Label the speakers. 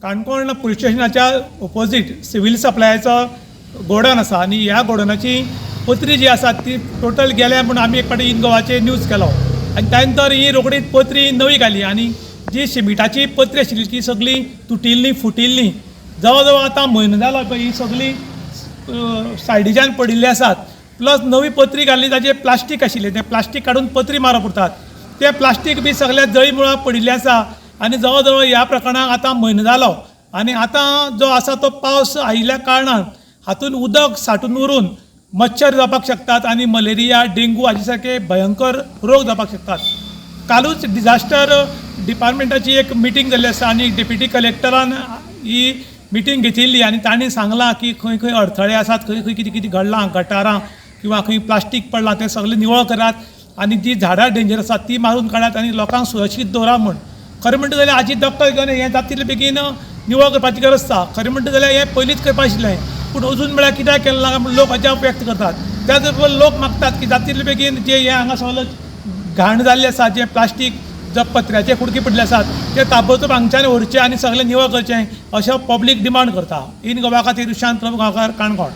Speaker 1: Canacona police स्टेशनाच्या opposite civil सप्लायाचं godown आसा आनी ह्या गोडाऊनाची पत्री जी आसा ती टोटल गेल्या म्हणून आमी एक फावटी इन गोवाचेर न्यूज केलो आनी त्या नंतर ही रोखडीच पत्री नवी घाली आनी जी सिमिटाची पत्री आशिल्ली ती सगळी तुटिल्ली फुटिल्ली जवळ जवळ आतां म्हयनो जालो पळय ही सगळी सायडीच्यान पडिल्ली आसात प्लस नवी पत्री घाल्ली ताचेर प्लास्टीक आशिल्लें तें प्लास्टीक काडून पत्री मारप उरतात तें प्लास्टीक बी सगळ्या जळी मुळां पडिल्लें आसा आनी जवळ जवळ ह्या प्रकरणाक आतां म्हयनो जालो आनी आतां जो आसा तो पावस आयिल्ल्या कारणान हातूंत उदक सांठून उरून मच्छर जावपाक शकतात आनी मलेरिया डेंगू हाचे सारके भयंकर रोग जावपाक शकतात. कालूच डिजास्टर डिपार्टमेंटाची एक मिटींग जाल्ली आसा आनी डेप्युटी कलेक्टरान ही मिटींग घेतिल्ली आनी तांणी सांगलां की खंय खंय अडथळे आसात खंय खंय कितें कितें घडलां गटारां किंवा खंय प्लास्टीक पडलां तें सगळें निवळ करात आनी जी झाडां डेंजर आसात ती मारून काडात आनी लोकांक सुरक्षीत दवरा म्हूण. खरें म्हणटा जाल्यार हाची दखल घेवन हें जाता तितले बेगीन निवळ करपाची गरज आसा. खरें म्हणटा जाल्यार हें पयलींच करपा आशिल्लें पूण अजून म्हळ्यार कित्याक केलें ना म्हूण लोक अजाप व्यक्त करतात. त्याच बरोबर लोक मागतात की जाता तितले बेगीन जे हें हांगा सगळें घाण जाल्लें आसा जें प्लास्टीक जो पत्र्याचे कुडके पडले आसात ते ताबडतोब हांगच्यान व्हरचे आनी सगळें निवळ करचें अशें पब्लीक डिमांड करता. इन गोवा खातीर विशांत प्रभू गांवकार, काणकोण.